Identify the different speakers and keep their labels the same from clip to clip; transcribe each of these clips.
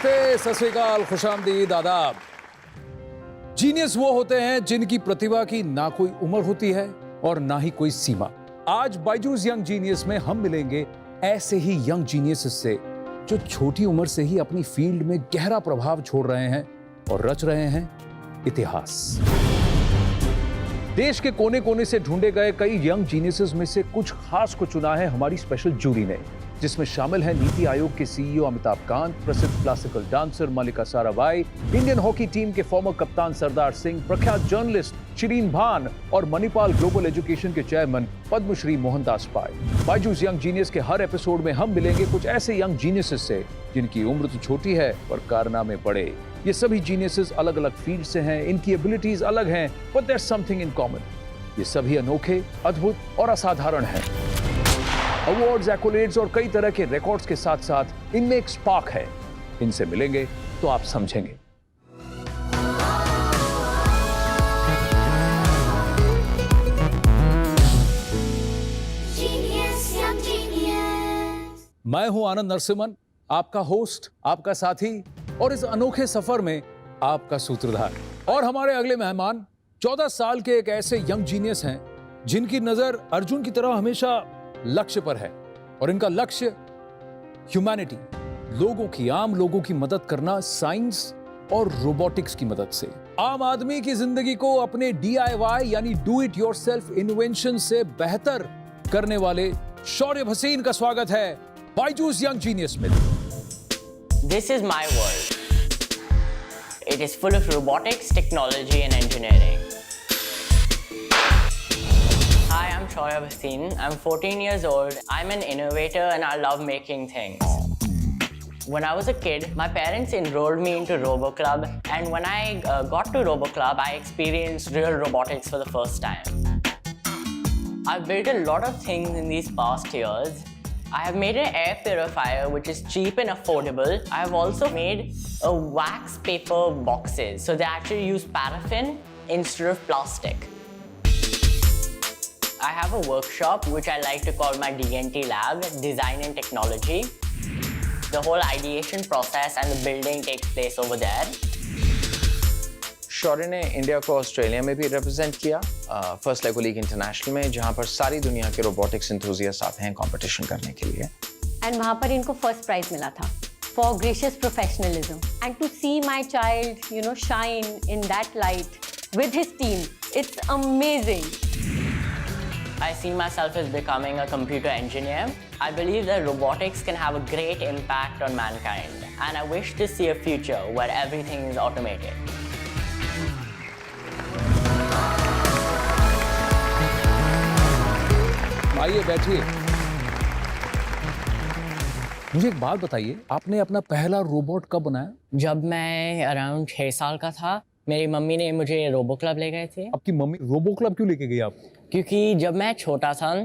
Speaker 1: नमस्ते, सत श्री अकाल, खुशामदीद, आदाब। जीनियस वो होते हैं जिनकी प्रतिभा की ना कोई उम्र होती है और ना ही कोई सीमा। आज बायजूस यंग जीनियस में हम मिलेंगे ऐसे ही यंग जीनियस से जो छोटी उम्र से ही अपनी फील्ड में गहरा प्रभाव छोड़ रहे हैं और रच रहे हैं इतिहास। देश के कोने कोने से ढूंढे गए कई यंग जीनियसेस में से कुछ खास को चुना है हमारी स्पेशल जूरी ने, जिसमें शामिल है नीति आयोग के सीईओ अमिताभ कांत, प्रसिद्ध क्लासिकल डांसर मल्लिका साराभाई, इंडियन हॉकी टीम के फॉर्मर कप्तान सरदार सिंह, प्रख्यात जर्नलिस्ट शिरीन भान और मणिपाल ग्लोबल एजुकेशन के चेयरमैन पद्मश्री मोहनदास पाई। बायजूस यंग जीनियस के हर एपिसोड में हम मिलेंगे कुछ ऐसे यंग जीनियसेस से जिनकी उम्र तो छोटी है पर कारनामे बड़े। ये सभी जीनियसेस अलग अलग फील्ड से हैं, इनकी एबिलिटीज अलग हैं, but there something in common. ये सभी अनोखे, अद्भुत और असाधारण हैं। अवार्ड्स, एक्कोलेड्स और कई तरह के रिकॉर्ड्स के साथ साथ इनमें एक स्पार्क है। इनसे मिलेंगे तो आप समझेंगे। मैं हूं आनंद नरसिम्हन, आपका होस्ट, आपका साथी और इस अनोखे सफर में आपका सूत्रधार। और हमारे अगले मेहमान 14 साल के एक ऐसे यंग जीनियस हैं जिनकी नजर अर्जुन की तरह हमेशा लक्ष्य पर है और इनका लक्ष्य ह्यूमैनिटी, आम लोगों की मदद करना साइंस और रोबोटिक्स की मदद से। आम आदमी की जिंदगी को अपने DIY यानी डू इट योरसेल्फ इन्वेंशन से बेहतर करने वाले शौर्य भसीन का स्वागत है बायजूस यंग जीनियस में।
Speaker 2: This is my world. It is full of robotics, technology and engineering. Hi, I'm Shoya Bhasin. I'm 14 years old. I'm an innovator and I love making things. When I was a kid, my parents enrolled me into RoboClub, and when I got to RoboClub, I experienced real robotics for the first time. I've built a lot of things in these past years. I have made an air purifier which is cheap and affordable. I have also made a wax paper boxes, so they actually use paraffin instead of plastic. I have a workshop which I like to call my DNT lab, design and technology. The whole ideation process and the building takes place over there.
Speaker 3: शौर्य ने India को Australia में भी represent किया, first लेगो league international में, जहां पर सारी दुनिया के रोबोटिक्स एंथुसियास्ट आते हैं कंपटीशन करने के लिए।
Speaker 4: एंड वहाँ पर इनको फर्स्ट प्राइज मिला था for gracious professionalism. And to see my child shine in that light with his team, it's amazing.
Speaker 2: I see myself as becoming a computer engineer. I believe that robotics can have a great impact on mankind, and I wish to see a future where everything is automated.
Speaker 1: आइए बैठिए। मुझे एक बात बताइए, आपने अपना पहला robot कब बनाया?
Speaker 2: जब मैं अराउंड 6 साल का था, मेरी मम्मी ने मुझे रोबो क्लब ले गए थे।
Speaker 1: आपकी मम्मी रोबो क्लब क्यों लेके गई आपको?
Speaker 2: क्योंकि जब मैं छोटा था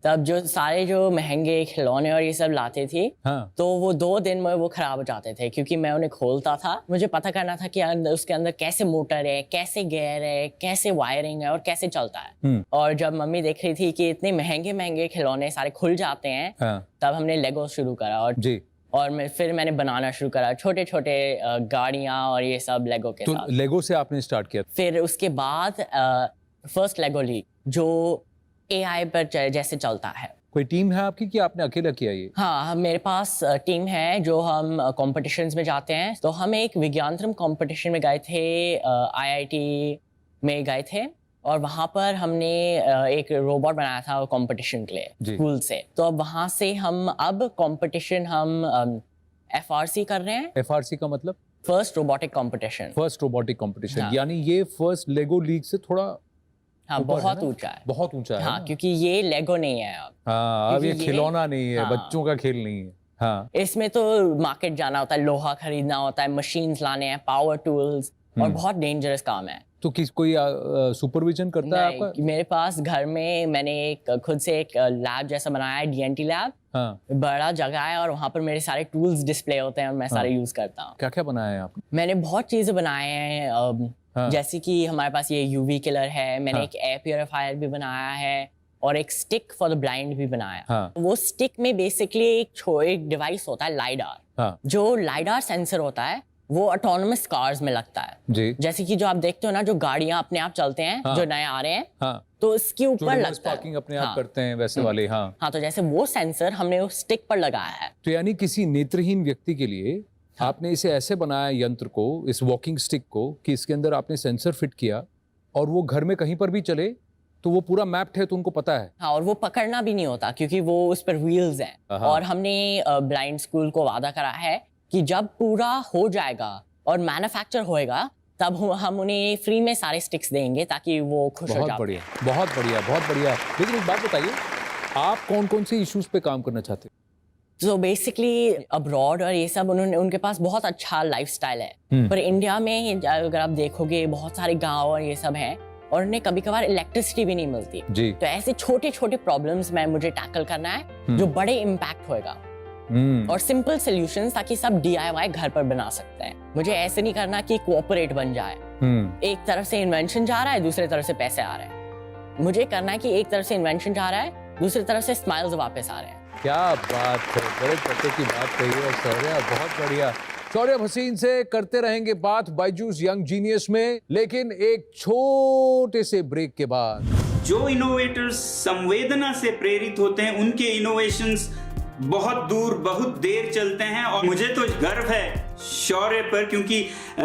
Speaker 2: तब जो महंगे खिलौने और ये सब लाते थे,
Speaker 1: हाँ।
Speaker 2: तो वो 2 दिन में वो खराब हो जाते थे, क्योंकि मैं उन्हें खोलता था। मुझे पता करना था कि उसके अंदर कैसे मोटर है, कैसे गियर है, कैसे वायरिंग है और कैसे चलता है। और जब मम्मी देख रही थी कि इतने महंगे खिलौने सारे खुल जाते हैं,
Speaker 1: हाँ।
Speaker 2: तब हमने लेगो शुरू करा और फिर मैंने बनाना शुरू करा छोटे छोटे गाड़ियाँ और ये सब लेगो के साथ।
Speaker 1: लेगो से आपने स्टार्ट किया? फिर
Speaker 2: उसके बाद फर्स्ट लेगो लीग जो AI पर जैसे चलता है।
Speaker 1: कोई टीम है आपकी कि आपने अकेला किया ये?
Speaker 2: हाँ, मेरे पास टीम है जो हम कॉम्पिटिशन्स में जाते हैं। तो हम एक विज्ञानतम कॉम्पिटिशन में गए थे, IIT में गए थे, और वहाँ पर हमने एक रोबोट बनाया था कॉम्पिटिशन के लिए स्कूल से। तो अब वहाँ से हम अब कॉम्पिटिशन हम FRC कर रहे हैं।
Speaker 1: FRC का मतलब?
Speaker 2: First robotic competition.
Speaker 1: हाँ। यानी ये फर्स्ट लेगो लीग से थोड़ा
Speaker 2: बहुत ऊंचा है।
Speaker 1: बहुत ऊंचा है।
Speaker 2: हाँ, क्योंकि ये लेगो नहीं है अब।
Speaker 1: हाँ, अब ये खिलौना नहीं है। हाँ। बच्चों का खेल नहीं है। हाँ।
Speaker 2: इसमें तो मार्केट जाना होता है, लोहा खरीदना होता है, मशीन्स लाने हैं, पावर टूल्स, और बहुत डेंजरस काम है।
Speaker 1: तो कोई सुपरविजन करता है आपका?
Speaker 2: मेरे पास घर में मैंने खुद से एक लैब जैसा बनाया है, DNT लैब।
Speaker 1: हाँ।
Speaker 2: बड़ा जगह है और वहाँ पर मेरे सारे टूल्स डिस्प्ले होते हैं और मैं सारे यूज करता हूँ।
Speaker 1: क्या क्या बनाया है आपने?
Speaker 2: मैंने बहुत चीजें बनाए हैं। हाँ। जैसे कि हमारे पास ये UV किलर है, मैंने एक एयर प्योरीफायर भी बनाया है, और एक स्टिक फॉर द ब्लाइंड भी बनाया।
Speaker 1: हाँ।
Speaker 2: वो स्टिक में बेसिकली एक डिवाइस होता है, लाइडार।
Speaker 1: हाँ
Speaker 2: जो लाइडार सेंसर होता है वो ऑटोनमस कार्स में लगता है।
Speaker 1: जी
Speaker 2: जैसे कि जो आप देखते हो ना, जो गाड़ियां अपने आप चलते हैं,
Speaker 1: हाँ।
Speaker 2: जो नए आ रहे हैं,
Speaker 1: हाँ
Speaker 2: तो इसके
Speaker 1: जो
Speaker 2: ऊपर
Speaker 1: रिवर्स
Speaker 2: लगता है।
Speaker 1: पार्किंग अपने आप
Speaker 2: हाँ।
Speaker 1: करते हैं वैसे वाले। हाँ
Speaker 2: हाँ, तो जैसे वो सेंसर हमने उस स्टिक पर लगाया है।
Speaker 1: तो यानी किसी नेत्रहीन व्यक्ति के लिए आपने इसे ऐसे बनाया यंत्र को, इस वॉकिंग स्टिक को, कि इसके अंदर आपने सेंसर फिट किया और वो घर में कहीं पर भी चले तो वो पूरा मैप्ड है, तो उनको पता है।
Speaker 2: हाँ, और वो पकड़ना भी नहीं होता क्योंकि वो उस पर व्हील्स हैं।
Speaker 1: हाँ।
Speaker 2: और हमने ब्लाइंड स्कूल को वादा करा है कि जब पूरा हो जाएगा और मैन्युफैक्चर होएगा तब हम उन्हें फ्री में सारे स्टिक्स देंगे ताकि वो खुश हो
Speaker 1: बहुत
Speaker 2: जाए।
Speaker 1: बढ़िया, बहुत बढ़िया, बहुत बढ़िया। लेकिन एक बात बताइए, आप कौन कौन से इश्यूज पे काम करना चाहते हैं?
Speaker 2: तो बेसिकली अब्रॉड और ये सब उनके पास बहुत अच्छा लाइफस्टाइल है, पर इंडिया में अगर आप देखोगे बहुत सारे गांव और ये सब हैं और उन्हें कभी कभार इलेक्ट्रिसिटी भी नहीं मिलती।
Speaker 1: जी
Speaker 2: तो ऐसे छोटे छोटे प्रॉब्लम्स में मुझे टैकल करना है जो बड़े इम्पैक्ट होएगा, और सिंपल सॉल्यूशंस ताकि सब DIY घर पर बना सकते हैं। मुझे ऐसे नहीं करना कि कोऑपरेट बन जाए, एक तरफ से इन्वेंशन जा रहा है, दूसरी तरफ से पैसे आ रहे हैं। मुझे करना है कि एक तरफ से इन्वेंशन जा रहा है, दूसरी तरफ से स्माइल्स वापस आ रहे हैं।
Speaker 1: क्या बात है, बड़े पते की बात कही है शौर्या, बहुत बढ़िया। शौर्य हसीन से करते रहेंगे बात बायजूस यंग जीनियस में, लेकिन एक छोटे से ब्रेक के बाद।
Speaker 5: जो इनोवेटर्स संवेदना से प्रेरित होते हैं उनके इनोवेशंस बहुत दूर बहुत देर चलते हैं, और मुझे तो गर्व है शौर्य पर, क्योंकि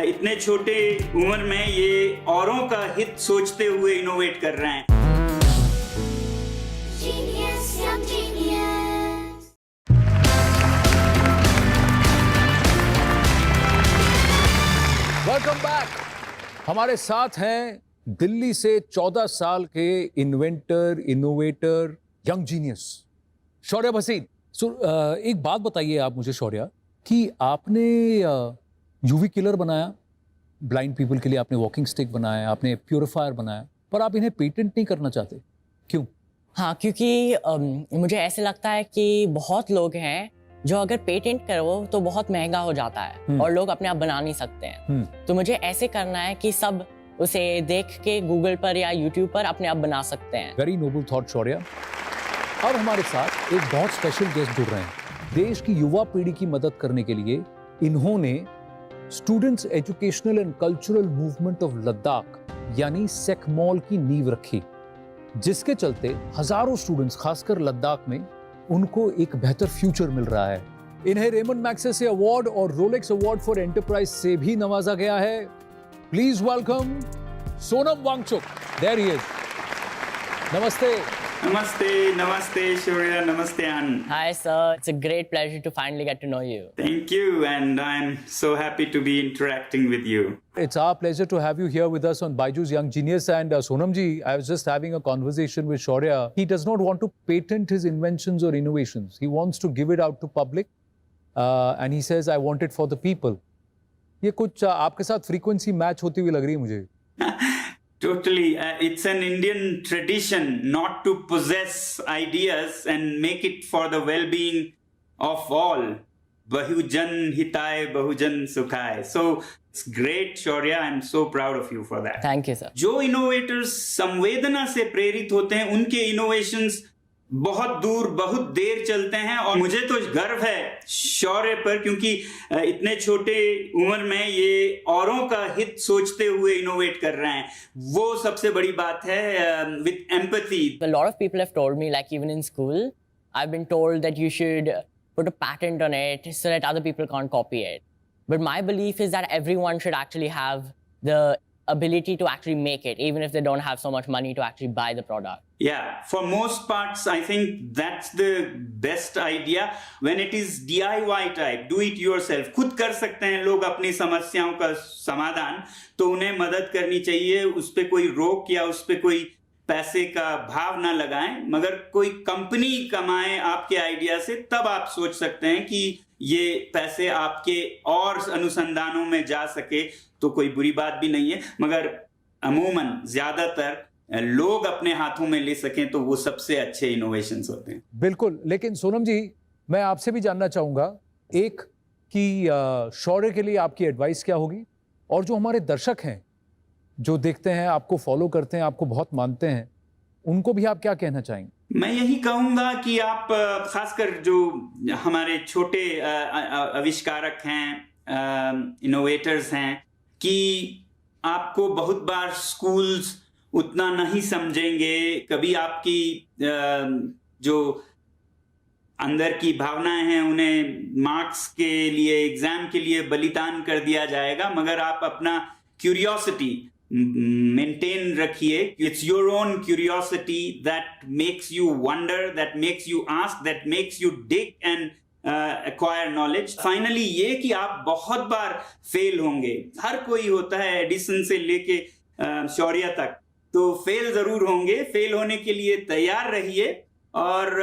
Speaker 5: इतने छोटे उम्र में ये औरों का हित सोचते हुए इनोवेट कर रहे हैं।
Speaker 6: Genius, young genius.
Speaker 1: Welcome back. हमारे साथ हैं दिल्ली से 14 साल के इन्वेंटर, इनोवेटर, यंग जीनियस शौर्य हसीन। एक बात बताइए आप मुझे शौर्या, कि आपने यूवी किलर बनाया, ब्लाइंड पीपल के लिए आपने वॉकिंग स्टिक बनाया, आपने प्यूरिफायर बनाया, पर आप इन्हें पेटेंट नहीं करना चाहते, क्यों?
Speaker 2: हाँ, क्योंकि मुझे ऐसे लगता है कि बहुत लोग हैं जो अगर पेटेंट करो तो बहुत महंगा हो जाता है और लोग अपने आप बना नहीं सकते हैं। तो मुझे ऐसे करना है कि सब उसे देख के गूगल पर या यूट्यूब पर अपने आप बना सकते हैं।
Speaker 1: Very noble thought Shaurya. अब हमारे साथ एक बहुत स्पेशल गेस्ट जुड़ रहे हैं। देश की युवा पीढ़ी की मदद करने के लिए इन्होंने students educational and cultural movement of Ladakh यानी सेकमॉल की नींव रखी, जिसके चलते हजारों स्टूडेंट्स खासकर लद्दाख में उनको एक बेहतर फ्यूचर मिल रहा है। इन्हें रेमंड मैग्सेसे अवार्ड और रोलेक्स अवार्ड फॉर एंटरप्राइज से भी नवाजा गया है। Please welcome Sonam Wangchuk. There he is. नमस्ते।
Speaker 5: नमस्ते, नमस्ते शौर्य, नमस्ते अन।
Speaker 2: Hi sir, it's a great pleasure to finally get to know you.
Speaker 5: Thank you, and I'm so happy to be interacting with you.
Speaker 1: It's our pleasure to have you here with us on Byju's Young Genius. And Sonam ji, I was just having a conversation with Shaurya. He does not want to patent his inventions or innovations. He wants to give it out to public. And he says, I want it for the people. ये कुछ आपके साथ frequency match होती हुई लग रही है मुझे।
Speaker 5: Totally. It's an Indian tradition not to possess ideas and make it for the well-being of all. Bahujan hitay, bahujan sukhay. So it's great, Shaurya. I'm so proud of you for that.
Speaker 2: Thank you sir.
Speaker 5: जो innovators संवेदना से प्रेरित होते हैं उनके innovations बहुत दूर बहुत देर चलते हैं, और मुझे तो गर्व है शौर्य पर, क्योंकि इतने छोटे उम्र में ये औरों का हित सोचते हुए इनोवेट कर रहे हैं। वो सबसे बड़ी बात है, with empathy.
Speaker 2: A lot of people have told me, like even in school, I've been told that you should put a patent on it so that other people can't copy it. But my belief is that everyone should actually have the ability to actually make it, even if they don't have so much money to actually buy the product.
Speaker 5: Yeah, for most parts, I think that's the best idea. When it is DIY type, do it yourself, खुद कर सकते हैं लोग अपनी समस्याओं का समाधान, तो उन्हें मदद करनी चाहिए। उस पे कोई रोक या उस पे कोई पैसे का भाव ना लगाएं, मगर कोई कंपनी कमाए आपके आइडिया से, तब आप सोच सकते हैं कि ये पैसे आपके और अनुसंधानों में जा सके, तो कोई बुरी बात भी नहीं है। मगर अमूमन ज्यादातर लोग अपने हाथों में ले सकें तो वो सबसे अच्छे इनोवेशंस होते हैं।
Speaker 1: बिल्कुल। लेकिन सोनम जी, मैं आपसे भी जानना चाहूंगा, एक कि शौर्य के लिए आपकी एडवाइस क्या होगी, और जो हमारे दर्शक हैं जो देखते हैं, आपको फॉलो करते हैं, आपको बहुत मानते हैं, उनको भी आप क्या कहना चाहेंगे?
Speaker 5: मैं यही कहूंगा कि आप खासकर जो हमारे छोटे आविष्कारक हैं, इनोवेटर्स हैं, कि आपको बहुत बार स्कूल्स उतना नहीं समझेंगे, कभी आपकी जो अंदर की भावनाएं हैं उन्हें मार्क्स के लिए, एग्जाम के लिए बलिदान कर दिया जाएगा, मगर आप अपना क्यूरियोसिटी मेंटेन रखिए. It's your own curiosity that makes you wonder, that makes you ask, that makes you dig and acquire knowledge. Finally ये कि आप बहुत बार फेल होंगे, हर कोई होता है, एडिसन से लेके शौर्य तक, तो फेल जरूर होंगे. फेल होने के लिए तैयार रहिए और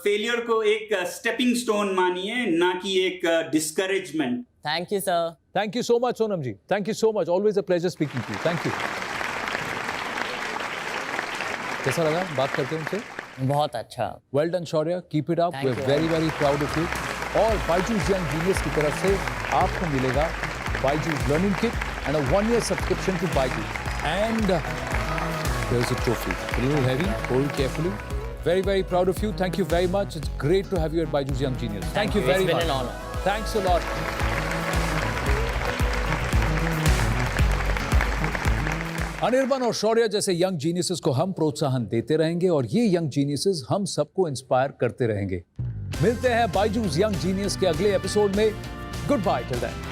Speaker 5: फेलियर को एक स्टेपिंग स्टोन मानिए, ना कि एक discouragement.
Speaker 2: Thank you, sir.
Speaker 1: Thank you so much, Sonam ji. Thank you so much. Always a pleasure speaking to you. Thank you. कैसा लगा बात करते हैं उनसे?
Speaker 2: बहुत अच्छा.
Speaker 1: Well done, Shaurya. Keep it up.
Speaker 2: Thank
Speaker 1: We're
Speaker 2: you.
Speaker 1: very, very proud of you. और Byju's Young Genius की तरफ से आपको मिलेगा Byju's Learning Kit and a 1-year subscription to Byju. And there's a trophy. A little heavy. Hold carefully. Very, very proud of you. Thank you very much. It's great to have you at Byju's Young Genius. Thank you very
Speaker 2: It's
Speaker 1: much.
Speaker 2: been an honor.
Speaker 1: Thanks a lot. Anirban और शौर्य जैसे young geniuses को हम प्रोत्साहन देते रहेंगे और ये young geniuses हम सबको इंस्पायर करते रहेंगे. मिलते हैं बायजूस यंग जीनियस के अगले एपिसोड में. Goodbye till then.